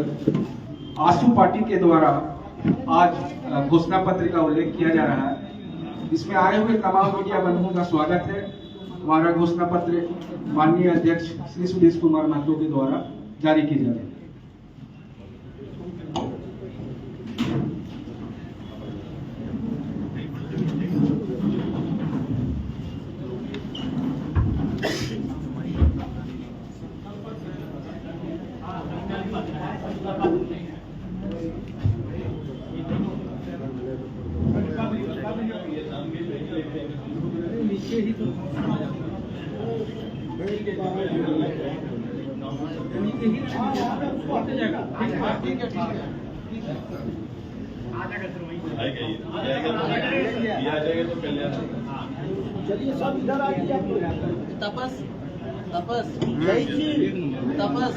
आसू party के द्वारा आज घोषणा पत्र का उल्लेख किया जा रहा है। इसमें आए हुए तमाम मीडिया बंधुओं का स्वागत है। हमारा घोषणा पत्र माननीय अध्यक्ष श्री सुदेश कुमार महतो के द्वारा जारी की जा रही है। चलिए सब इधर आ जाइए। तपस तपस तपस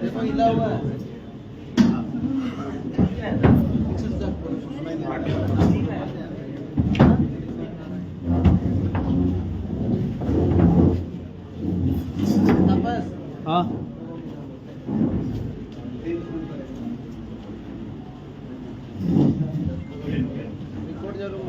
देखो हिला हुआ है। तपस हाँ रिकॉर्ड जरूर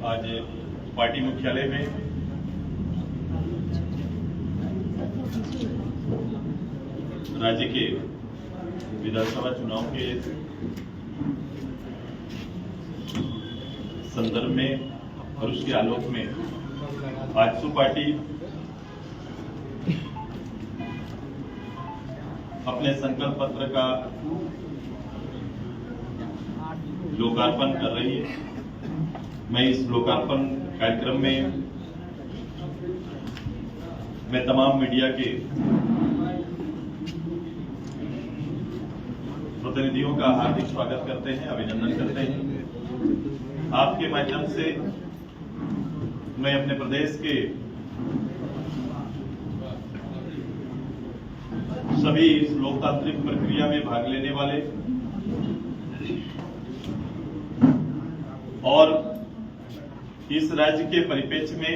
आज पार्टी मुख्यालय में राज्य के विधानसभा चुनाव के संदर्भ में और उसके आलोक में आजसू पार्टी अपने संकल्प पत्र का लोकार्पण कर रही है। मैं इस लोकार्पण कार्यक्रम में मैं तमाम मीडिया के प्रतिनिधियों का हार्दिक स्वागत करते हैं, अभिनंदन करते हैं। आपके माध्यम से मैं अपने प्रदेश के सभी इस लोकतांत्रिक प्रक्रिया में भाग लेने वाले और इस राज्य के परिप्रेक्ष्य में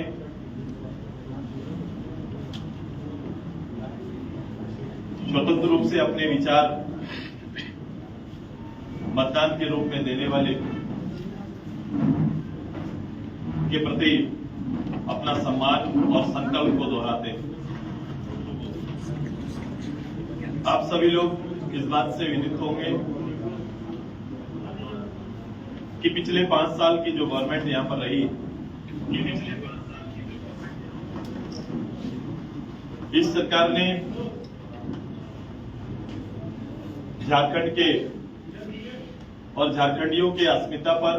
स्वतंत्र रूप से अपने विचार मतदान के रूप में देने वाले के प्रति अपना सम्मान और संकल्प को दोहराते हैं। आप सभी लोग इस बात से विदित होंगे कि पिछले 5 साल की जो गवर्नमेंट यहां पर रही, इस सरकार ने झारखंड के और झारखंडियों के अस्मिता पर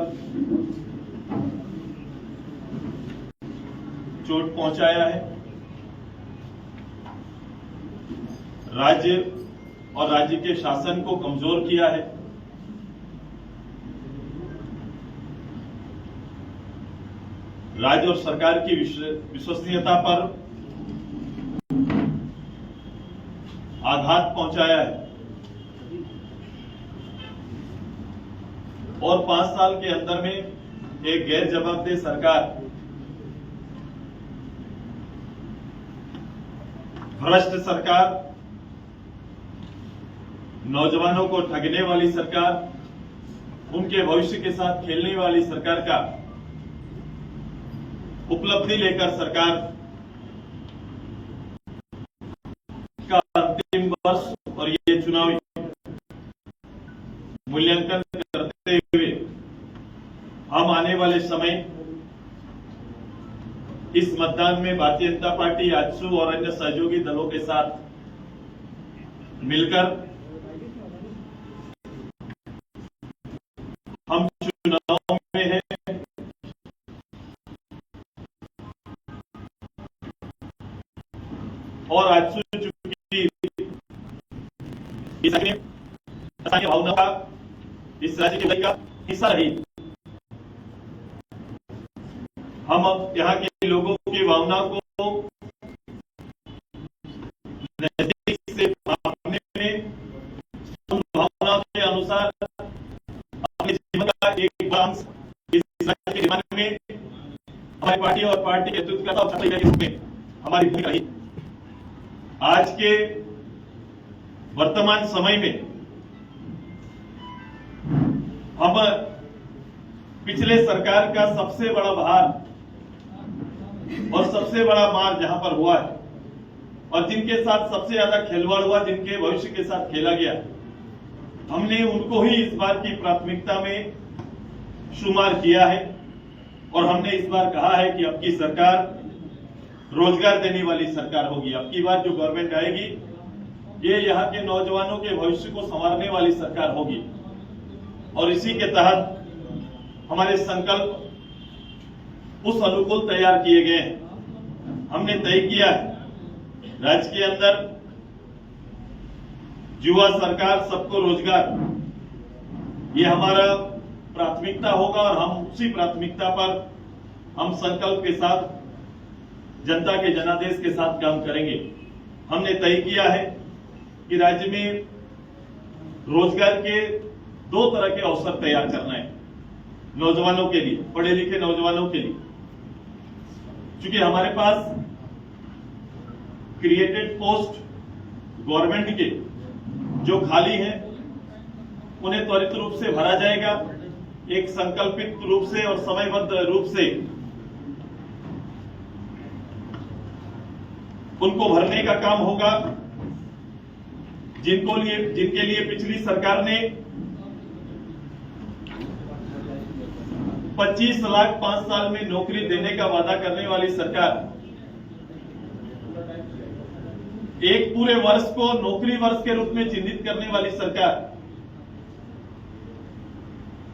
चोट पहुंचाया है। राज्य और राज्य के शासन को कमजोर किया है। राज्य और सरकार की विश्वसनीयता पर आघात पहुंचाया है और 5 साल के अंदर में एक गैर जवाबदेह सरकार, भ्रष्ट सरकार, नौजवानों को ठगने वाली सरकार, उनके भविष्य के साथ खेलने वाली सरकार का उपलब्धि लेकर सरकार का अंतिम वर्ष और ये चुनावी मूल्यांकन करते हुए हम आने वाले समय इस मतदान में भारतीय जनता पार्टी, आजसू और अन्य सहयोगी दलों के साथ मिलकर हम चुनाव में हैं। और आजसू स्थानीय भावना का इस राज्य के का हिस्सा रही। हम अब यहाँ के लोगों की भावनाओं को नजदीक से मापने में, उन भावनाओं के अनुसार अपने जीवन का एक बड़ा अंश इस राज्य के निर्माण में हमारी पार्टी और पार्टी के नेतृत्व के रूप में हमारी भूमिका रही। आज के वर्तमान समय में हम पिछले सरकार का सबसे बड़ा भार और सबसे बड़ा मार जहां पर हुआ है और जिनके साथ सबसे ज्यादा खिलवाड़ हुआ, जिनके भविष्य के साथ खेला गया, हमने उनको ही इस बार की प्राथमिकता में शुमार किया है। और हमने इस बार कहा है कि अब की सरकार रोजगार देने वाली सरकार होगी। अब की बार जो गवर्नमेंट आएगी ये यहाँ के नौजवानों के भविष्य को संवारने वाली सरकार होगी। और इसी के तहत हमारे संकल्प उस अनुकूल तैयार किए गए हैं। हमने तय किया है राज्य के अंदर युवा सरकार, सबको रोजगार, ये हमारा प्राथमिकता होगा और हम उसी प्राथमिकता पर हम संकल्प के साथ जनता के जनादेश के साथ काम करेंगे। हमने तय किया है कि राज्य में रोजगार के 2 तरह के अवसर तैयार करना है नौजवानों के लिए, पढ़े लिखे नौजवानों के लिए। क्योंकि हमारे पास क्रिएटेड पोस्ट गवर्नमेंट के जो खाली हैं उन्हें त्वरित रूप से भरा जाएगा। एक संकल्पित रूप से और समयबद्ध रूप से उनको भरने का काम होगा। जिनके लिए पिछली सरकार ने 25 लाख 5 साल में नौकरी देने का वादा करने वाली सरकार, एक पूरे वर्ष को नौकरी वर्ष के रूप में चिन्हित करने वाली सरकार,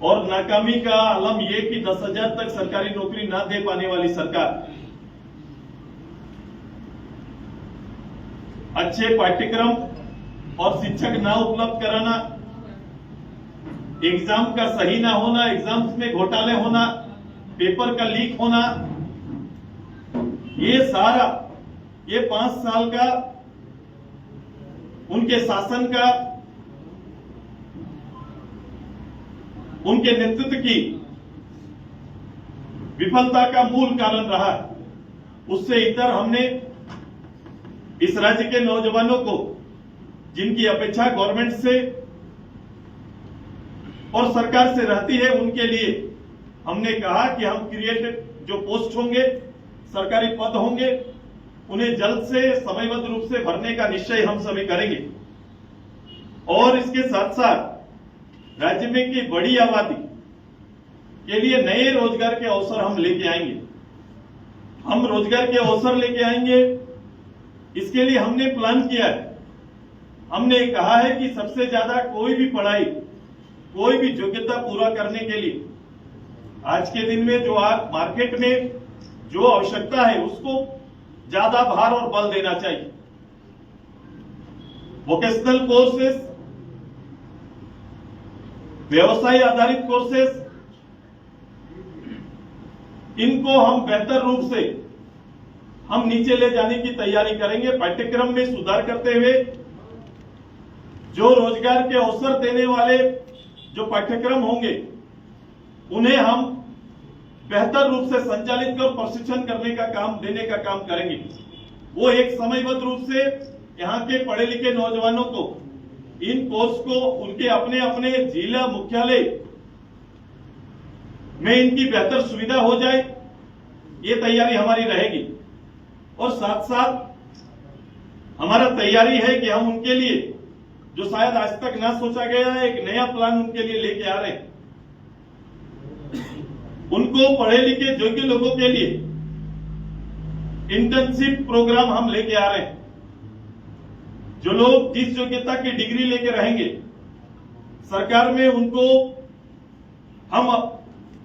और नाकामी का आलम यह कि 10,000 तक सरकारी नौकरी ना दे पाने वाली सरकार, अच्छे पाठ्यक्रम और शिक्षक ना उपलब्ध कराना, एग्जाम का सही ना होना, एग्जाम्स में घोटाले होना, पेपर का लीक होना, ये सारा ये 5 साल का उनके शासन का, उनके नेतृत्व की विफलता का मूल कारण रहा है। उससे इतर हमने इस राज्य के नौजवानों को, जिनकी अपेक्षा गवर्नमेंट से और सरकार से रहती है, उनके लिए हमने कहा कि हम क्रिएटेड जो पोस्ट होंगे, सरकारी पद होंगे, उन्हें जल्द से समयबद्ध रूप से भरने का निश्चय हम सभी करेंगे। और इसके साथ साथ राज्य में की बड़ी आबादी के लिए नए रोजगार के अवसर हम लेके आएंगे। हम रोजगार के अवसर लेके आएंगे, इसके लिए हमने प्लान किया है। हमने कहा है कि सबसे ज्यादा कोई भी पढ़ाई, कोई भी योग्यता पूरा करने के लिए आज के दिन में जो मार्केट में जो आवश्यकता है उसको ज्यादा भार और बल देना चाहिए। वोकेशनल कोर्सेस, व्यवसाय आधारित कोर्सेस, इनको हम बेहतर रूप से हम नीचे ले जाने की तैयारी करेंगे। पाठ्यक्रम में सुधार करते हुए जो रोजगार के अवसर देने वाले जो पाठ्यक्रम होंगे उन्हें हम बेहतर रूप से संचालित कर प्रशिक्षण करने का काम, देने का काम करेंगे। वो एक समयबद्ध रूप से यहाँ के पढ़े लिखे नौजवानों को इन कोर्स को उनके अपने अपने जिला मुख्यालय में इनकी बेहतर सुविधा हो जाए, ये तैयारी हमारी रहेगी। और साथ साथ हमारा तैयारी है कि हम उनके लिए जो शायद आज तक ना सोचा गया है, एक नया प्लान उनके लिए लेके आ रहे हैं। उनको पढ़े लिखे योग्य लोगों के लिए इंटर्नशिप प्रोग्राम हम लेके आ रहे हैं। जो लोग जिस योग्यता की डिग्री लेके रहेंगे सरकार में, उनको हम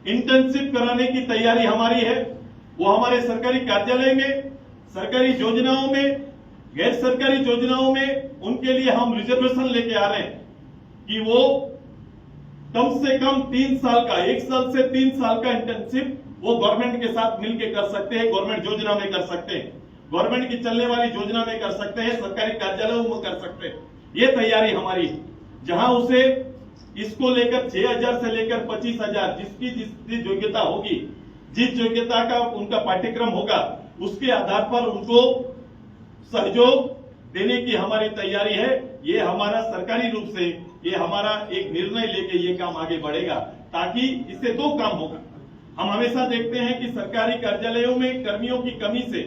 इंटर्नशिप कराने की तैयारी हमारी है। वो हमारे सरकारी कार्यालय में, सरकारी योजनाओं में, गैर सरकारी योजनाओं में उनके लिए हम रिजर्वेशन लेके आ रहे हैं। कि वो कम से कम 3 साल का, 1 साल से 3 साल का इंटर्नशिप वो गवर्नमेंट के साथ मिलकर कर सकते हैं, गवर्नमेंट योजना में कर सकते हैं, गवर्नमेंट की चलने वाली योजना में कर सकते हैं, सरकारी कार्यालयों में कर सकते हैं। ये तैयारी हमारी है। जहां उसे इसको लेकर 6,000 से लेकर 25,000 जिसकी योग्यता होगी, जिस योग्यता का उनका पाठ्यक्रम होगा, उसके आधार पर उनको सहयोग देने की हमारी तैयारी है। ये हमारा सरकारी रूप से ये हमारा एक निर्णय लेके ये काम आगे बढ़ेगा, ताकि इससे 2 काम होगा। हम हमेशा देखते हैं कि सरकारी कार्यालयों में कर्मियों की कमी से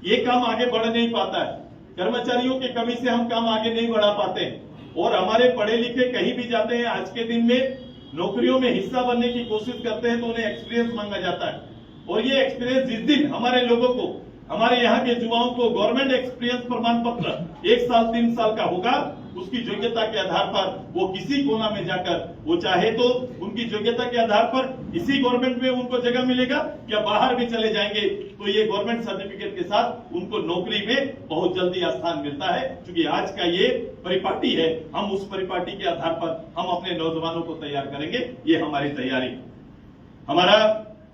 ये काम आगे बढ़ नहीं पाता है, कर्मचारियों की कमी से हम काम आगे नहीं बढ़ा पाते हैं, और हमारे पढ़े लिखे कहीं भी जाते हैं, आज के दिन में नौकरियों में हिस्सा बनने की कोशिश करते हैं तो उन्हें एक्सपीरियंस मांगा जाता है, और ये एक्सपीरियंस जिस दिन हमारे लोगों को, हमारे यहाँ के युवाओं को गवर्नमेंट एक्सपीरियंस प्रमाण पत्र 1 साल 3 साल का होगा, उसकी योग्यता के आधार पर वो किसी कोना में जाकर, वो चाहे तो उनकी योग्यता के आधार पर इसी गवर्नमेंट में उनको जगह मिलेगा, या बाहर भी चले जाएंगे तो ये गवर्नमेंट सर्टिफिकेट के साथ उनको नौकरी में बहुत जल्दी स्थान मिलता है। क्योंकि आज का ये परिपाटी है, हम उस परिपाटी के आधार पर हम अपने नौजवानों को तैयार करेंगे। ये हमारी तैयारी। हमारा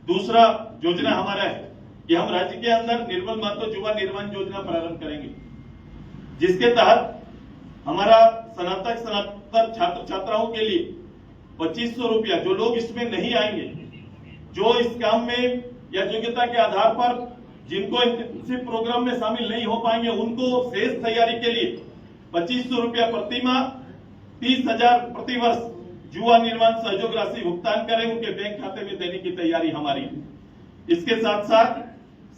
दूसरा योजना हमारा है कि हम राज्य के अंदर निर्मल मातृ युवा निर्माण योजना प्रारंभ करेंगे, जिसके तहत हमारा स्नातक छात्र छात्राओं के लिए 2500 रुपया, जो लोग इसमें नहीं आएंगे, जो इस काम में या योग्यता के आधार पर जिनको इंटर्नशिप प्रोग्राम में शामिल नहीं हो पाएंगे, उनको शेष तैयारी के लिए 2500 रुपया प्रति माह, 30,000 प्रति वर्ष युवा निर्माण सहयोग राशि भुगतान करें, उनके बैंक खाते में देने की तैयारी हमारी है। इसके साथ साथ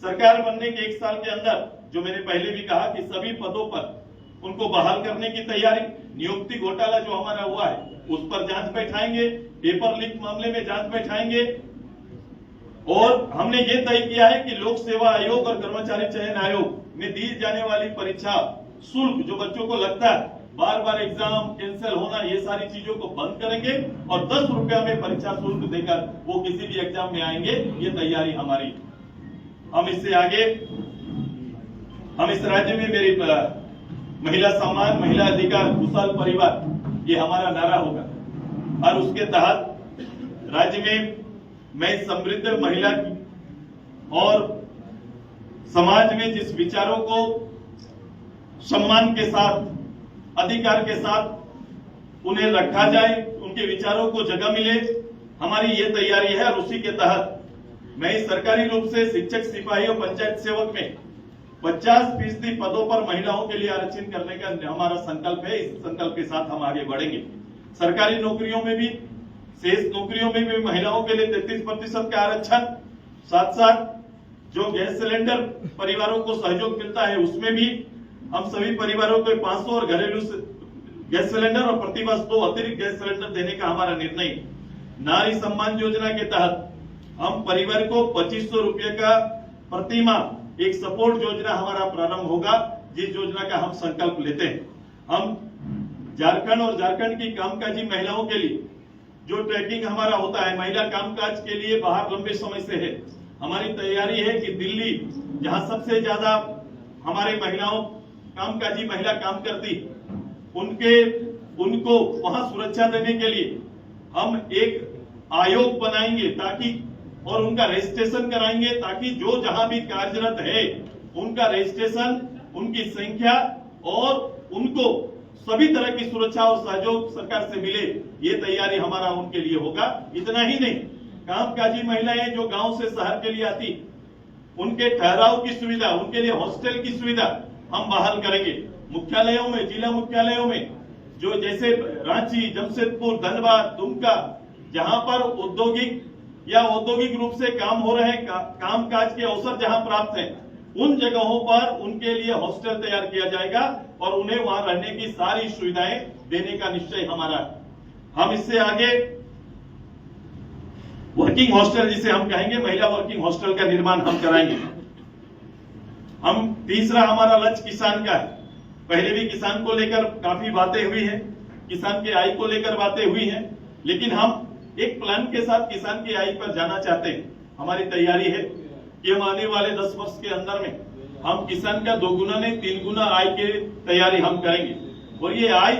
सरकार बनने के 1 साल के अंदर, जो मैंने पहले भी कहा कि सभी पदों पर उनको बहाल करने की तैयारी, नियुक्ति घोटाला जो हमारा हुआ है उस पर जांच बैठाएंगे, पेपर लीक मामले में जांच बैठाएंगे, और हमने ये तय किया है कि लोक सेवा आयोग और कर्मचारी चयन आयोग में दी जाने वाली परीक्षा शुल्क जो बच्चों को लगता है, बार बार एग्जाम कैंसिल होना, ये सारी चीजों को बंद करेंगे, और 10 रुपया में परीक्षा शुल्क देकर वो किसी भी एग्जाम में आएंगे। ये तैयारी हमारी। हम इससे आगे, हम इस राज्य में मेरी महिला सम्मान, महिला अधिकार, खुशहाल परिवार, ये हमारा नारा होगा, और उसके तहत राज्य में मैं समृद्ध महिला की और समाज में जिस विचारों को सम्मान के साथ, अधिकार के साथ उन्हें रखा जाए, उनके विचारों को जगह मिले, हमारी ये तैयारी है। और उसी के तहत मैं सरकारी रूप से शिक्षक, सिपाही और पंचायत सेवक में 50% पदों पर महिलाओं के लिए आरक्षण करने का हमारा संकल्प है। इस संकल्प के साथ हम आगे बढ़ेंगे। सरकारी नौकरियों में भी, शेष नौकरियों में भी महिलाओं के लिए 33% का आरक्षण, साथ साथ जो गैस सिलेंडर परिवारों को सहयोग मिलता है उसमें भी हम सभी परिवारों को 500 और घरेलू गैस सिलेंडर और प्रतिवर्ष 2 अतिरिक्त गैस सिलेंडर देने का हमारा निर्णय। नारी सम्मान योजना के तहत हम परिवार को 2500 रुपये का प्रति माह एक सपोर्ट योजना हमारा प्रारंभ होगा, जिस योजना का हम संकल्प लेते हैं। हम झारखंड और झारखंड की कामकाजी महिलाओं के लिए जो ट्रैकिंग हमारा होता है, महिला कामकाज के लिए बाहर लंबे समय से है, हमारी तैयारी है कि दिल्ली, जहां सबसे ज्यादा हमारे महिलाओं, कामकाजी महिला काम करती, उनको वहां सुरक्षा देने के लिए हम एक आयोग बनाएंगे, ताकि और उनका रजिस्ट्रेशन कराएंगे, ताकि जो जहां भी कार्यरत है उनका रजिस्ट्रेशन, उनकी संख्या और उनको सभी तरह की सुरक्षा और सहयोग सरकार से मिले, ये तैयारी हमारा उनके लिए होगा। इतना ही नहीं, कामकाजी महिलाएं जो गांव से शहर के लिए आती, उनके ठहराव की सुविधा, उनके लिए हॉस्टल की सुविधा हम बहाल करेंगे। मुख्यालयों में, जिला मुख्यालयों में, जो जैसे रांची, जमशेदपुर, धनबाद, दुमका, जहां पर औद्योगिक या औद्योगिक रूप से काम हो रहे, कामकाज के अवसर जहां प्राप्त हैं, उन जगहों पर उनके लिए हॉस्टल तैयार किया जाएगा और उन्हें वहां रहने की सारी सुविधाएं देने का निश्चय हमारा है। हम इससे आगे वर्किंग हॉस्टल, जिसे हम कहेंगे महिला वर्किंग हॉस्टल का निर्माण हम कराएंगे। हम तीसरा हमारा लक्ष्य किसान का है। पहले भी किसान को लेकर काफी बातें हुई हैं, किसान के आय को लेकर बातें हुई हैं, लेकिन हम एक प्लान के साथ किसान की आय पर जाना चाहते हैं। हमारी तैयारी है कि हम आने वाले 10 वर्ष के अंदर में हम किसान का 2 गुना नहीं 3 गुना आय की तैयारी हम करेंगे। और ये आय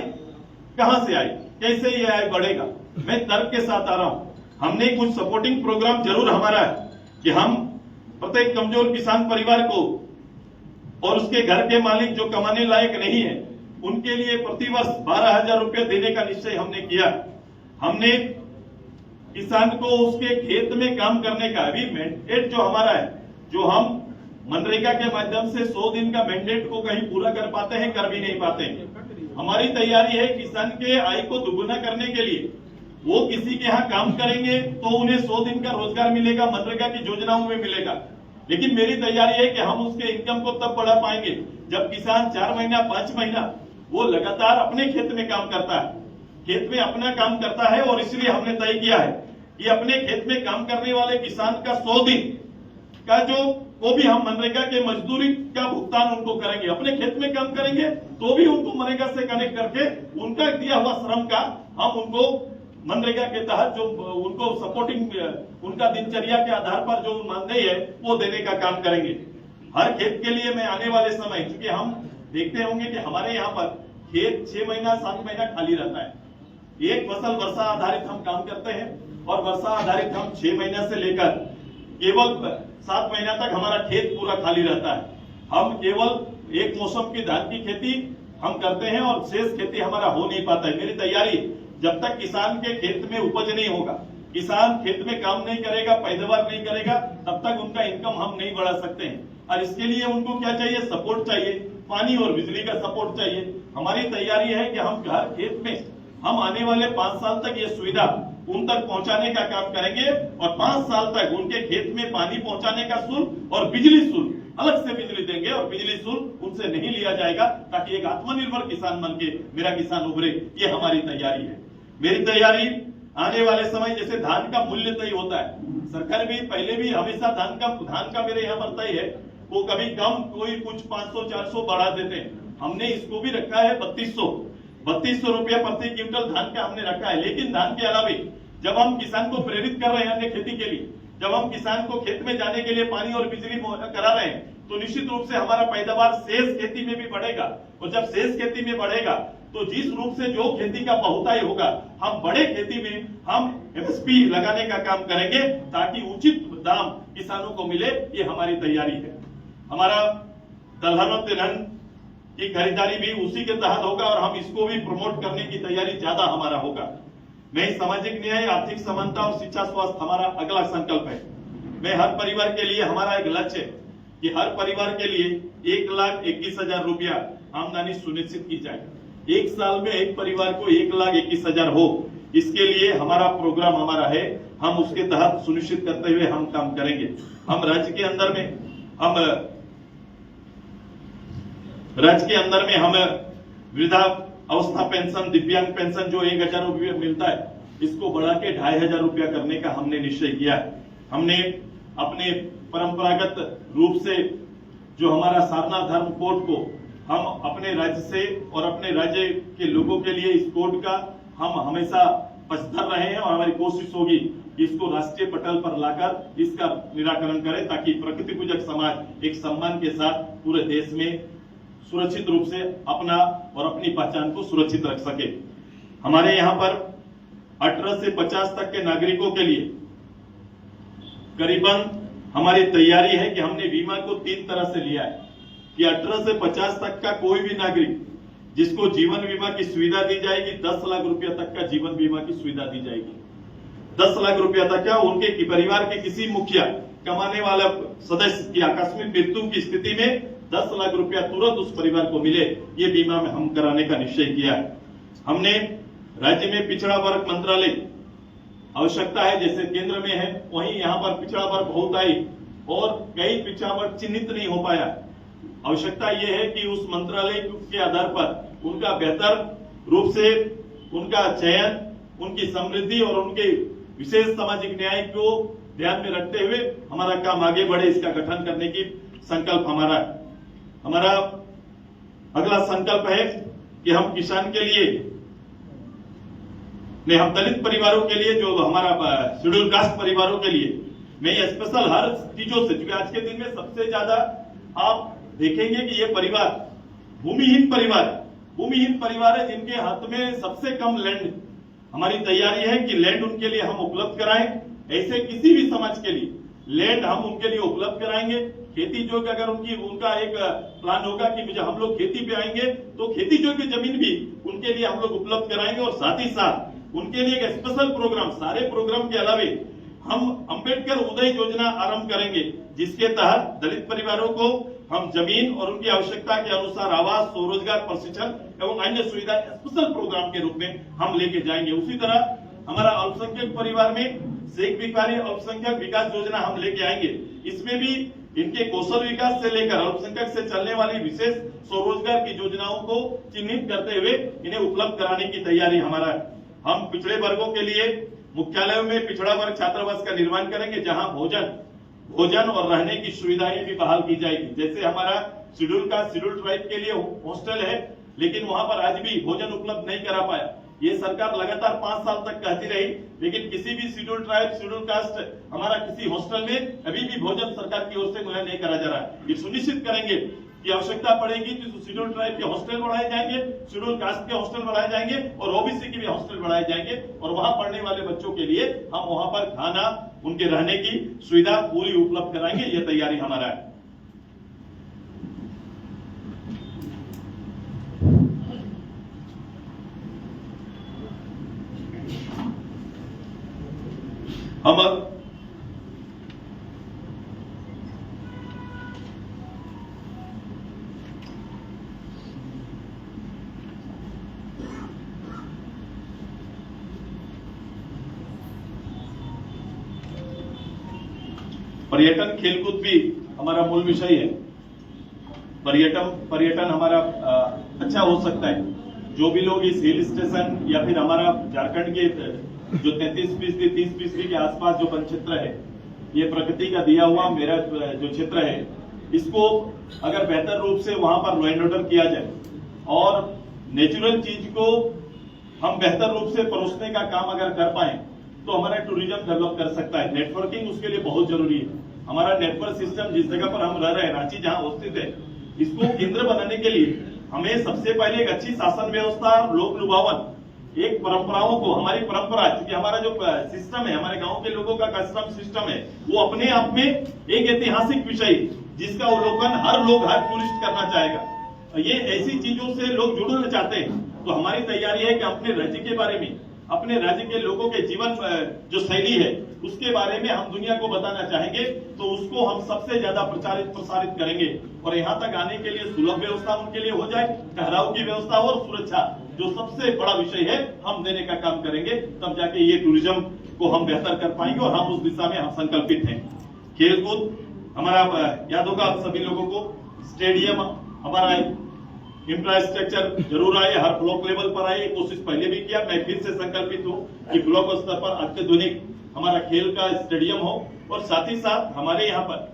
कहां से आई? कैसे ये आय बढ़ेगा। मैं तर्क के साथ आ रहा हूं। हमने कुछ सपोर्टिंग प्रोग्राम जरूर हमारा है कि हम प्रत्येक कमजोर किसान परिवार को और उसके घर के मालिक जो कमाने लायक नहीं है उनके लिए प्रतिवर्ष 12,000 रुपये देने का निश्चय हमने किया। हमने किसान को उसके खेत में काम करने का अभी मैंडेट जो हमारा है, जो हम मनरेगा के माध्यम से 100 दिन का मैंडेट को कहीं पूरा कर पाते हैं, कर भी नहीं पाते हैं। हमारी तैयारी है किसान के आय को दुगुना करने के लिए। वो किसी के यहाँ काम करेंगे तो उन्हें 100 दिन का रोजगार मिलेगा, मनरेगा की योजनाओं में मिलेगा। लेकिन मेरी तैयारी है कि हम उसके इनकम को तब बढ़ा पाएंगे जब किसान 4 महीना 5 महीना वो लगातार अपने खेत में काम करता है, खेत में अपना काम करता है। और इसलिए हमने तय किया है कि अपने खेत में काम करने वाले किसान का 100 दिन का वो भी हम मनरेगा के मजदूरी का भुगतान उनको करेंगे। अपने खेत में काम करेंगे तो भी उनको मनरेगा से कनेक्ट करके उनका दिया हुआ श्रम का हम उनको मनरेगा के तहत जो उनको सपोर्टिंग उनका दिनचर्या के आधार पर जो मानदेय है वो देने का काम करेंगे। हर खेत के लिए मैं आने वाले समय, क्योंकि हम देखते होंगे कि हमारे यहाँ पर खेत 6 महीना 7 महीना खाली रहता है। एक फसल वर्षा आधारित हम काम करते हैं और वर्षा आधारित हम 6 महीना से लेकर केवल 7 महीना तक हमारा खेत पूरा खाली रहता है। हम केवल एक मौसम की धान की खेती हम करते हैं और शेष खेती हमारा हो नहीं पाता है। मेरी तैयारी, जब तक किसान के खेत में उपज नहीं होगा, किसान खेत में काम नहीं करेगा, पैदावार नहीं करेगा, तब तक उनका इनकम हम नहीं बढ़ा सकते हैं। और इसके लिए उनको क्या चाहिए? सपोर्ट चाहिए, पानी और बिजली का सपोर्ट चाहिए। हमारी तैयारी है कि हम हर खेत में हम आने वाले 5 साल तक ये सुविधा उन तक पहुंचाने का काम करेंगे और 5 साल तक उनके खेत में पानी पहुंचाने का शुल्क और बिजली शुल्क अलग से बिजली देंगे और बिजली शुल्क उनसे नहीं लिया जाएगा, ताकि एक आत्मनिर्भर किसान बन के मेरा किसान उभरे। ये हमारी तैयारी है। मेरी तैयारी आने वाले समय, जैसे धान का मूल्य तय होता है, सरकार भी पहले भी हमेशा धान का मेरे यहाँ पर तय है, वो कभी कम कोई कुछ 500-400 बढ़ा देते हैं। हमने इसको भी रखा है 3200 रुपया प्रति क्विंटल धान का हमने रखा है। लेकिन धान के अलावा जब हम किसान को प्रेरित कर रहे हैं अन्य खेती के लिए, जब हम किसान को खेत में जाने के लिए पानी और बिजली करा रहे हैं, तो निश्चित रूप से हमारा पैदावार शेष खेती में भी बढ़ेगा। और जब शेष खेती में बढ़ेगा तो जिस रूप से जो खेती का बहुताई होगा, हम बड़े खेती में हम एमएसपी लगाने का काम करेंगे ताकि उचित दाम किसानों को मिले। ये हमारी तैयारी है। हमारा दलहन और तिलहन की खरीदारी भी उसी के तहत होगा और हम इसको भी प्रमोट करने की तैयारी ज्यादा हमारा होगा। मैं सामाजिक न्याय, आर्थिक समानता और शिक्षा स्वास्थ्य हमारा अगला संकल्प है। मैं हर परिवार के लिए, हमारा एक लक्ष्य है कि हर परिवार के लिए 1,21,000 रुपया आमदनी सुनिश्चित की जाए। एक साल में एक परिवार को 1,21,000 हो, इसके लिए हमारा प्रोग्राम हमारा है। हम उसके तहत सुनिश्चित करते हुए हम काम करेंगे। हम राज्य के अंदर में हम वृद्धा अवस्था पेंशन, दिव्यांग पेंशन जो 1,000 रुपया मिलता है, इसको बढ़ा के 2,500 रुपया करने का हमने निश्चय किया है। हमने अपने परंपरागत रूप से जो हमारा सारनाथ धर्म कोड को हम अपने राज्य से और अपने राज्य के लोगों के लिए इस कोड का हम हमेशा पचतर रहे हैं और हमारी कोशिश होगी कि इसको राष्ट्रीय पटल पर लाकर इसका निराकरण करें, ताकि प्रकृति पूजक समाज एक सम्मान के साथ पूरे देश में सुरक्षित रूप से अपना और अपनी पहचान को सुरक्षित रख सके। हमारे यहाँ पर 18 से 50 तक के नागरिकों के लिए करीबन हमारी तैयारी है कि हमने बीमा को 3 तरह से लिया है कि 18 से 50 तक का कोई भी नागरिक जिसको जीवन बीमा की सुविधा दी जाएगी, 10 लाख रुपया तक का जीवन बीमा की सुविधा दी जाएगी। 10 लाख रुपया तक का उनके परिवार के किसी मुखिया कमाने वाला सदस्य की आकस्मिक मृत्यु की स्थिति में 10 लाख रुपया तुरंत उस परिवार को मिले, ये बीमा में हम कराने का निश्चय किया है। हमने राज्य में पिछड़ा वर्ग मंत्रालय आवश्यकता है, जैसे केंद्र में है, वहीं यहाँ पर पिछड़ा वर्ग बहुत आई और कई पिछड़ा वर्ग चिन्हित नहीं हो पाया। आवश्यकता यह है कि उस मंत्रालय के आधार पर उनका बेहतर रूप से उनका चयन, उनकी समृद्धि और उनके विशेष सामाजिक न्याय को ध्यान में रखते हुए हमारा काम आगे बढ़े, इसका गठन करने की संकल्प हमारा है। हमारा अगला संकल्प है कि हम किसान के लिए हम दलित परिवारों के लिए, जो हमारा शेड्यूल कास्ट परिवारों के लिए मैं ये स्पेशल हर चीजों से, क्योंकि आज के दिन में सबसे ज्यादा आप देखेंगे कि ये परिवार भूमिहीन परिवार है जिनके हाथ में सबसे कम लैंड हमारी तैयारी है कि लैंड उनके लिए हम उपलब्ध कराएं। ऐसे किसी भी समाज के लिए लैंड हम उनके लिए उपलब्ध कराएंगे। खेती जोग अगर उनका एक प्लान होगा कि मुझे हम लोग खेती पे आएंगे तो खेती जोग की जमीन भी उनके लिए हम लोग उपलब्ध कराएंगे। और साथ ही साथ उनके लिए एक स्पेशल प्रोग्राम, सारे प्रोग्राम के अलावे हम अंबेडकर उदय योजना आरंभ करेंगे, जिसके तहत दलित परिवारों को हम जमीन और उनकी आवश्यकता के अनुसार आवास, स्वरोजगार, प्रशिक्षण एवं अन्य सुविधा स्पेशल प्रोग्राम के रूप में हम लेके जाएंगे। उसी तरह हमारा अल्पसंख्यक परिवार में शेख भिखारी अल्पसंख्यक विकास योजना हम लेके आएंगे। इसमें भी इनके कौशल विकास से लेकर अल्पसंख्यक से चलने वाली विशेष स्वरोजगार की योजनाओं को चिन्हित करते हुए इन्हें उपलब्ध कराने की तैयारी हमारा है। हम पिछड़े वर्गों के लिए मुख्यालयों में पिछड़ा वर्ग छात्रावास का निर्माण करेंगे, जहां भोजन और रहने की सुविधाएं भी बहाल की जाएगी। जैसे हमारा शेड्यूल ट्राइब के लिए हॉस्टल है, लेकिन वहां पर आज भी भोजन उपलब्ध नहीं करा पाया। ये सरकार लगातार 5 साल तक कहती रही, लेकिन किसी भी शेड्यूल ट्राइब, शेड्यूल कास्ट हमारा किसी हॉस्टल में अभी भी भोजन सरकार की ओर से मुहैया नहीं करा जा रहा है। ये सुनिश्चित करेंगे कि आवश्यकता पड़ेगी तो शेड्यूल ट्राइब के हॉस्टल बढ़ाए जाएंगे, शेड्यूल कास्ट के हॉस्टल बढ़ाए जाएंगे और ओबीसी के भी हॉस्टल बढ़ाए जाएंगे। और वहां पढ़ने वाले बच्चों के लिए हम वहां पर खाना, उनके रहने की सुविधा पूरी उपलब्ध कराएंगे। ये तैयारी हमारा है। हम पर्यटन खेलकूद भी हमारा मूल विषय है। पर्यटन हमारा अच्छा हो सकता है। जो भी लोग इस हिल स्टेशन या फिर हमारा झारखंड के जो 33% 30% के आसपास जो वन क्षेत्र है, ये प्रकृति का दिया हुआ मेरा जो क्षेत्र है, इसको अगर बेहतर रूप से वहां पर लॉ एंड ऑर्डर किया जाए और नेचुरल चीज को हम बेहतर रूप से परोसने का काम अगर कर पाए तो हमारा टूरिज्म डेवलप कर सकता है। नेटवर्किंग उसके लिए बहुत जरूरी है। हमारा नेटवर्क सिस्टम जिस जगह पर हम रह रहे हैं, रांची जहां अवस्थित है, इसको केंद्र बनाने के लिए हमें सबसे पहले एक अच्छी शासन व्यवस्था, लोक लुभावन, एक परंपराओं को, हमारी परंपरा, क्योंकि हमारा जो सिस्टम है, हमारे गांव के लोगों का कस्टम सिस्टम है, वो अपने आप में एक ऐतिहासिक विषय जिसका अवलोकन हर टूरिस्ट करना चाहेगा। ये ऐसी चीजों से लोग जुड़ना चाहते हैं। तो हमारी तैयारी है कि अपने राज्य के बारे में, अपने राज्य के लोगों के जीवन जो शैली है उसके बारे में हम दुनिया को बताना चाहेंगे, तो उसको हम सबसे ज्यादा प्रसारित करेंगे। और यहाँ तक आने के लिए सुलभ व्यवस्था उनके लिए हो जाए, ठहराव की व्यवस्था और सुरक्षा, जो सबसे बड़ा विषय है, हम देने का काम करेंगे। तब जाके ये टूरिज्म को हम बेहतर कर पाएंगे और हम उस दिशा में हम संकल्पित हैं। खेलकूद हमारा याद होगा आप सभी लोगों को, स्टेडियम हमारा इंफ्रास्ट्रक्चर जरूर आए, हर ब्लॉक लेवल पर आए। कोशिश पहले भी किया, मैं फिर से संकल्पित हूँ कि ब्लॉक स्तर पर अत्याधुनिक हमारा खेल का स्टेडियम हो। और साथ ही साथ हमारे यहाँ पर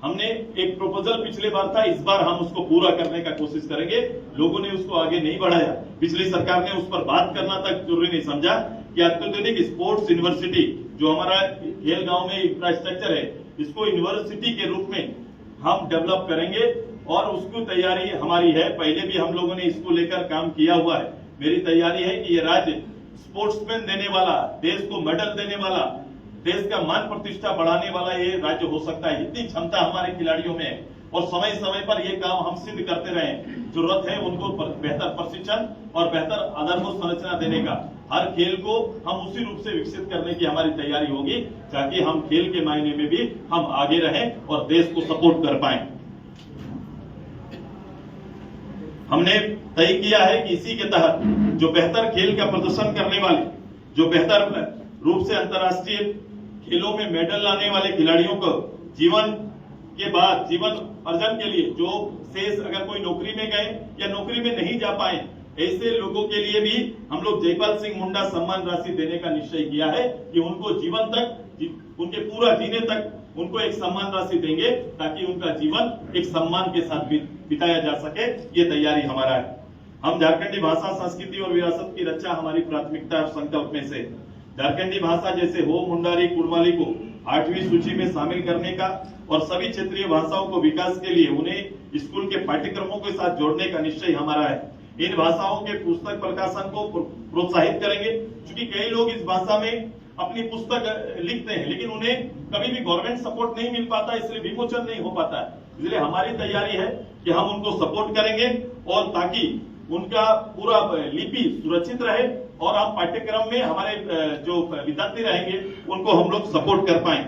हमने एक प्रपोजल पिछले बार था, इस बार हम उसको पूरा करने का कोशिश करेंगे। लोगों ने उसको आगे नहीं बढ़ाया, पिछली सरकार ने उस पर बात करना तक जरूरी नहीं समझा कि अत्याधुनिक स्पोर्ट्स यूनिवर्सिटी जो हमारा खेल गांव में इंफ्रास्ट्रक्चर है, इसको यूनिवर्सिटी के रूप में हम डेवलप करेंगे और उसकी तैयारी हमारी है। पहले भी हम लोगों ने इसको लेकर काम किया हुआ है। मेरी तैयारी है कि ये राज्य स्पोर्ट्समैन देने वाला, देश को मेडल देने वाला, देश का मान प्रतिष्ठा बढ़ाने वाला ये राज्य हो सकता है। इतनी क्षमता हमारे खिलाड़ियों में है और समय समय पर ये काम हम सिद्ध करते रहे। जरूरत है उनको बेहतर प्रशिक्षण और बेहतर आधारभूत संरचना देने का। हर खेल को हम उसी रूप से विकसित करने की हमारी तैयारी होगी, ताकि हम खेल के मायने में भी हम आगे रहें और देश को सपोर्ट कर पाए। हमने तय किया है कि इसी के तहत जो बेहतर खेल का प्रदर्शन करने वाले, जो बेहतर रूप से अंतर्राष्ट्रीय खेलों में मेडल लाने वाले खिलाड़ियों को जीवन के बाद जीवन अर्जन के लिए जो शेष, अगर कोई नौकरी में गए या नौकरी में नहीं जा पाए, ऐसे लोगों के लिए भी हम लोग जयपाल सिंह मुंडा सम्मान राशि देने का निश्चय किया है कि उनको जीवन तक, उनके पूरा जीने तक उनको एक सम्मान राशि देंगे, ताकि उनका जीवन एक सम्मान के साथ बिताया जा सके। ये तैयारी हमारा है। हम झारखंडी भाषा, संस्कृति और विरासत की रक्षा हमारी प्राथमिकता और संकल्प में से झारखंडी भाषा जैसे हो, मुंडारी, कुड़माली को 8वीं सूची में शामिल करने का और सभी क्षेत्रीय भाषाओं को विकास के लिए उन्हें स्कूल के पाठ्यक्रमों के साथ जोड़ने का निश्चय हमारा है। इन भाषाओं के पुस्तक प्रकाशन को प्रोत्साहित करेंगे, क्योंकि कई लोग इस भाषा में अपनी पुस्तक लिखते हैं लेकिन उन्हें कभी भी गवर्नमेंट सपोर्ट नहीं मिल पाता, इसलिए विमोचन नहीं हो पाता है। इसलिए हमारी तैयारी है कि हम उनको सपोर्ट करेंगे और ताकि उनका पूरा लिपि सुरक्षित रहे और हम पाठ्यक्रम में हमारे जो विद्यार्थी रहेंगे उनको हम लोग सपोर्ट कर पाए।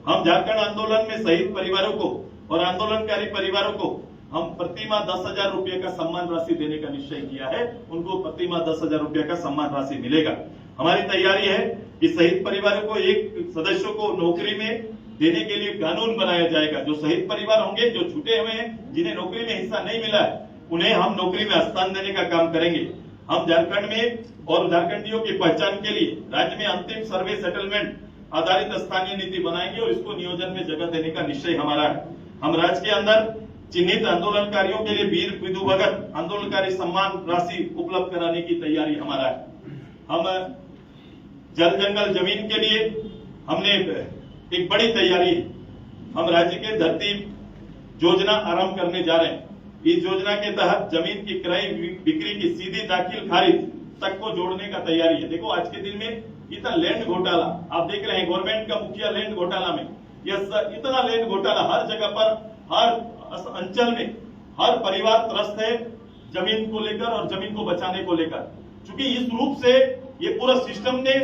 हम झारखंड आंदोलन में शहीद परिवारों को और आंदोलनकारी परिवारों को हम प्रतिमाह 10,000 रुपये का सम्मान राशि देने का निश्चय किया है। उनको प्रतिमाह 10,000 रुपये का सम्मान राशि मिलेगा। हमारी तैयारी है कि शहीद परिवारों को एक सदस्यों को नौकरी में देने के लिए कानून बनाया जाएगा। जो शहीद परिवार होंगे, जो छूटे हुए हैं, जिन्हें नौकरी में हिस्सा नहीं मिला है, उन्हें हम नौकरी में स्थान देने का काम करेंगे। हम झारखंड में और झारखंडियों की पहचान के लिए राज्य में अंतिम सर्वे सेटलमेंट आधारित स्थानीय नीति बनाएंगे और इसको नियोजन में जगह देने का निश्चय हमारा है। हम राज्य के अंदर चिन्हित आंदोलनकारियों के लिए वीर विधु भगत आंदोलनकारी सम्मान राशि उपलब्ध कराने की तैयारी हमारा है। हम जल जंगल जमीन के लिए हमने एक बड़ी तैयारी, हम राज्य के धरती योजना आरंभ करने जा रहे हैं। इस योजना के तहत जमीन की क्रय बिक्री की सीधी दाखिल खारिज तक को जोड़ने का तैयारी है। देखो आज के दिन में इतना लैंड घोटाला आप देख रहे हैं, गवर्नमेंट का मुखिया लैंड घोटाला में, यह इतना लैंड घोटाला हर जगह पर, हर अंचल में हर परिवार त्रस्त है जमीन को लेकर और जमीन को बचाने को लेकर। क्योंकि इस रूप से ये पूरा सिस्टम ने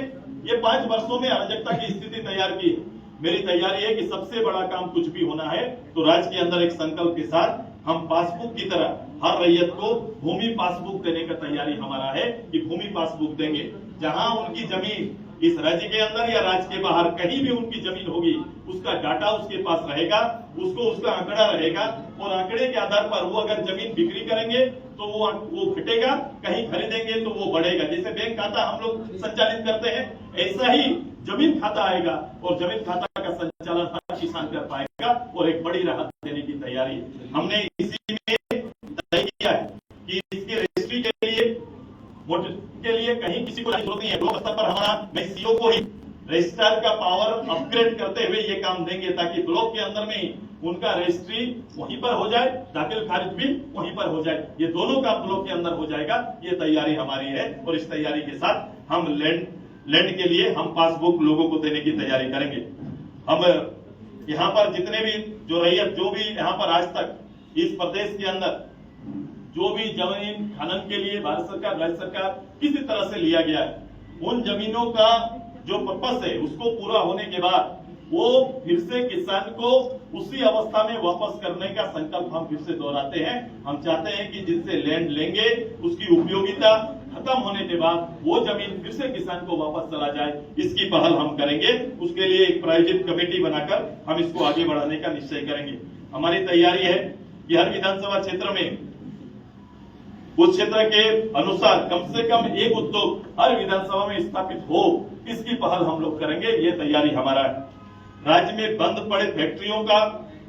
ये 5 वर्षों में अराजकता की स्थिति तैयार की है। मेरी तैयारी है कि सबसे बड़ा काम कुछ भी होना है तो राज्य के अंदर एक संकल्प के साथ हम पासबुक की तरह हर रैयत को भूमि पासबुक देने का तैयारी हमारा है कि भूमि पासबुक देंगे। जहां उनकी जमीन इस राज्य के अंदर या राज्य के बाहर कहीं भी उनकी जमीन होगी, उसका डाटा उसके पास रहेगा, उसको उसका आंकड़ा रहेगा और आंकड़े के आधार पर वो अगर जमीन बिक्री करेंगे तो वो घटेगा, कहीं खरीदेंगे तो वो बढ़ेगा। जैसे बैंक खाता हम लोग संचालित करते हैं, ऐसा ही जमीन खाता आएगा और जमीन खाता का संचालन हर किसान कर पाएगा और एक बड़ी राहत देने की तैयारी है। हमने इसी में तय किया है कि इसके रजिस्ट्री के लिए कहीं किसी को जरूरत नहीं है। ब्लॉक स्तर पर हमारा सीओ को ही रजिस्ट्रार का पावर अपग्रेड करते हुए ये काम देंगे ताकि ब्लॉक के अंदर में ही उनका रजिस्ट्री वहीं पर हो जाए, दाखिल खारिज भी वहीं पर हो जाए। ये दोनों काम ब्लॉक के अंदर हो जाएगा। ये तैयारी हमारी है और इस तैयारी के साथ हम लैंड के लिए हम पासबुक लोगों को देने की तैयारी करेंगे। हम यहाँ पर जितने भी जो रैयत जो भी यहाँ पर आज तक इस प्रदेश के अंदर जो भी जमीन खनन के लिए भारत सरकार राज्य सरकार किसी तरह से लिया गया है, उन जमीनों का जो पर्पस है उसको पूरा होने के बाद वो फिर से किसान को उसी अवस्था में वापस करने का संकल्प हम फिर से दोहराते हैं। हम चाहते हैं कि जिनसे लैंड लेंगे उसकी उपयोगिता खत्म होने के बाद वो जमीन फिर से किसान को वापस चला जाए, इसकी पहल हम करेंगे। उसके लिए एक प्रायोजित कमेटी बनाकर हम इसको आगे बढ़ाने का निश्चय करेंगे। हमारी तैयारी है कि हर विधानसभा क्षेत्र में उस क्षेत्र के अनुसार कम से कम एक उद्योग हर विधानसभा में स्थापित हो, इसकी पहल हम लोग करेंगे। ये तैयारी हमारा है। राज्य में बंद पड़े फैक्ट्रियों का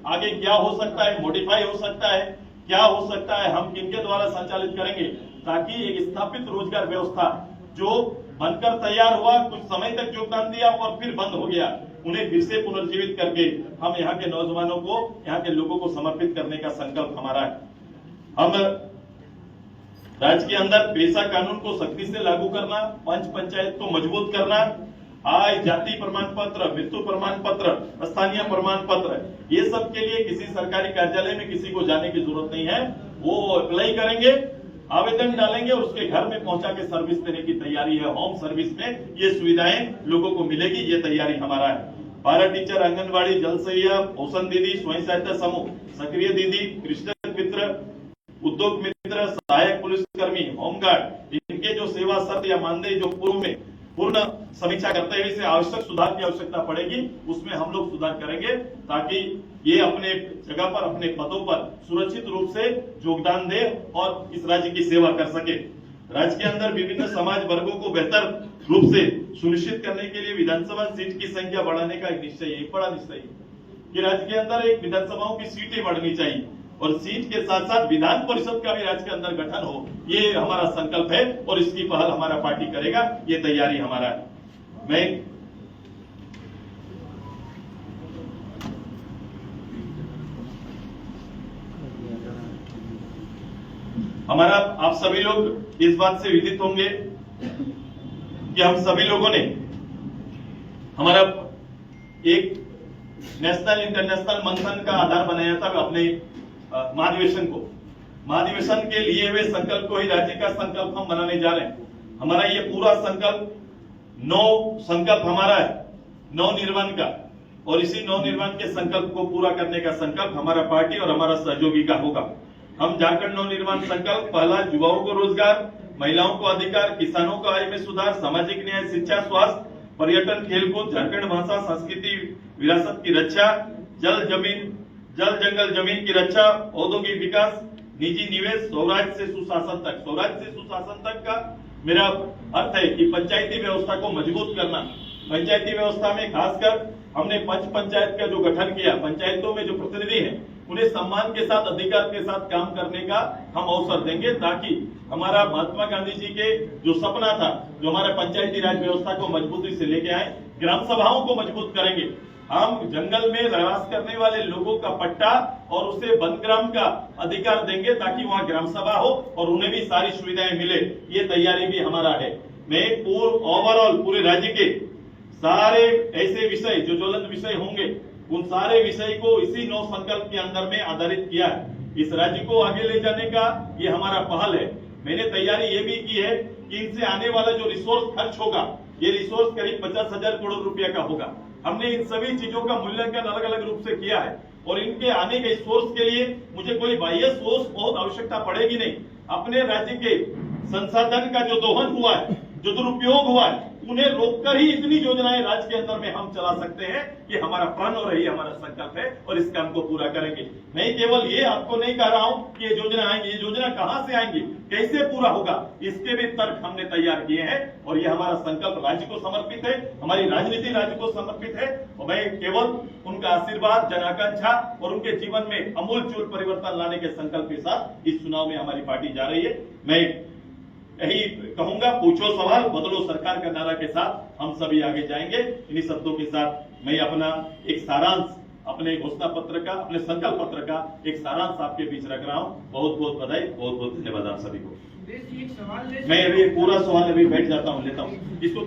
आगे क्या हो सकता है, मॉडिफाई हो सकता है, क्या हो सकता है, हम किनके द्वारा संचालित करेंगे ताकि एक स्थापित रोजगार व्यवस्था जो बनकर तैयार हुआ, कुछ समय तक योगदान दिया और फिर बंद हो गया, उन्हें फिर से पुनर्जीवित करके हम यहाँ के नौजवानों को, यहाँ के लोगों को समर्पित करने का संकल्प हमारा है। हम राज्य के अंदर पेशा कानून को सख्ती से लागू करना, पंच पंचायत को मजबूत करना, आय जाति प्रमाण पत्र, मृत्यु प्रमाण पत्र, स्थानीय प्रमाण पत्र, ये सब के लिए किसी सरकारी कार्यालय में किसी को जाने की जरूरत नहीं है। वो अप्लाई करेंगे, आवेदन डालेंगे और उसके घर में पहुंचा के सर्विस देने की तैयारी है। होम सर्विस में ये सुविधाएं लोगों को मिलेगी, ये तैयारी हमारा है। पारा टीचर, आंगनबाड़ी, जल सहिया, पोषण दीदी, स्वयं सहायता समूह, सक्रिय दीदी, कृषक मित्र, उद्योग मित्र, सहायक पुलिसकर्मी, होमगार्ड, इनके जो सेवा शर्त या मानदेय जो पूर्व में पूर्ण समीक्षा करते हुए इसे आवश्यक सुधार की आवश्यकता पड़ेगी, उसमें हम लोग सुधार करेंगे ताकि ये अपने जगह पर, अपने पदों पर सुरक्षित रूप से योगदान दे और इस राज्य की सेवा कर सके। राज्य के अंदर विभिन्न समाज वर्गों को बेहतर रूप से सुनिश्चित करने के लिए विधानसभा सीट की संख्या बढ़ाने का एक निश्चय है, एक बड़ा निश्चय है कि राज्य के अंदर एक विधानसभाओं की सीटें बढ़नी चाहिए और सीट के साथ साथ विधान परिषद का भी राज्य के अंदर गठन हो, ये हमारा संकल्प है और इसकी पहल हमारा पार्टी करेगा। ये तैयारी हमारा है। मैं हमारा आप सभी लोग इस बात से विदित होंगे कि हम सभी लोगों ने हमारा एक नेशनल इंटरनेशनल मंथन का आधार बनाया था अपने महाधिवेशन को। महाधिवेशन के लिए हुए संकल्प को ही राज्य का संकल्प हम बनाने जा रहे हैं। हमारा ये पूरा संकल्प संकल्प हमारा है नवनिर्माण का, और इसी नवनिर्माण के संकल्प को पूरा करने का संकल्प हमारा पार्टी और हमारा सहयोगी का होगा। हम झारखंड नवनिर्माण संकल्प पहला युवाओं को रोजगार, महिलाओं को अधिकार, किसानों को आय में सुधार, सामाजिक न्याय, शिक्षा, स्वास्थ्य, पर्यटन, खेलकूद, झारखंड भाषा संस्कृति विरासत की रक्षा, जल जंगल जमीन की रक्षा, औद्योगिक विकास, निजी निवेश, स्वराज से सुशासन तक। स्वराज से सुशासन तक का मेरा अर्थ है कि पंचायती व्यवस्था को मजबूत करना। पंचायती व्यवस्था में खासकर हमने पंच पंचायत का जो गठन किया, पंचायतों में जो प्रतिनिधि हैं उन्हें सम्मान के साथ, अधिकार के साथ काम करने का हम अवसर देंगे, ताकि हमारा महात्मा गांधी जी के जो सपना था, जो हमारे पंचायती राज व्यवस्था को मजबूती से लेके आए, ग्राम सभाओं को मजबूत करेंगे। हम जंगल में रहवास करने वाले लोगों का पट्टा और उसे वनग्राम का अधिकार देंगे, ताकि वहां ग्राम सभा हो और उन्हें भी सारी सुविधाएं मिले। ये तैयारी भी हमारा है। मैं ओवरऑल पूरे राज्य के सारे ऐसे विषय जो ज्वलंत विषय होंगे, उन सारे विषय को इसी नौ संकल्प के अंदर में आधारित किया है। इस राज्य को आगे ले जाने का ये हमारा पहल है। मैंने तैयारी ये भी की है कि इनसे आने वाला जो रिसोर्स खर्च होगा, ये रिसोर्स करीब 50,000 करोड़ रुपया का होगा। हमने इन सभी चीजों का मूल्यांकन अलग अलग रूप से किया है, और इनके आने के सोर्स के लिए मुझे कोई बाह्य सोर्स बहुत आवश्यकता पड़ेगी नहीं। अपने राज्य के संसाधन का जो दोहन हुआ है, जो दुरुपयोग हुआ है, उन्हें रोककर ही इतनी योजनाएं राज्य के अंदर में हम चला सकते हैं। ये हमारा प्रण और यही हमारा संकल्प है, और इस काम को पूरा करेंगे। मैं केवल ये आपको नहीं कह रहा हूं कि ये योजना आएंगी, ये योजना कहां से आएंगी, कैसे पूरा होगा, इसके भी तर्क हमने तैयार किए हैं। और ये हमारा संकल्प राज्य को समर्पित है, हमारी राजनीति राज्य को समर्पित है। और मैं केवल उनका आशीर्वाद, जन आकांक्षा और उनके जीवन में अमूलचूल परिवर्तन लाने के संकल्प के साथ इस चुनाव में हमारी पार्टी जा रही है। मैं यही कहूंगा, पूछो सवाल, बदलो सरकार का नारा के साथ हम सभी आगे जाएंगे। इन्हीं शब्दों के साथ मैं अपना एक सारांश, अपने घोषणा पत्र का, अपने संकल्प पत्र का एक सारांश आपके बीच रख रहा हूं। बहुत बहुत बधाई, बहुत बहुत धन्यवाद आप सभी को। मैं अभी पूरा सवाल अभी बैठ जाता हूं, लेता हूं इसको।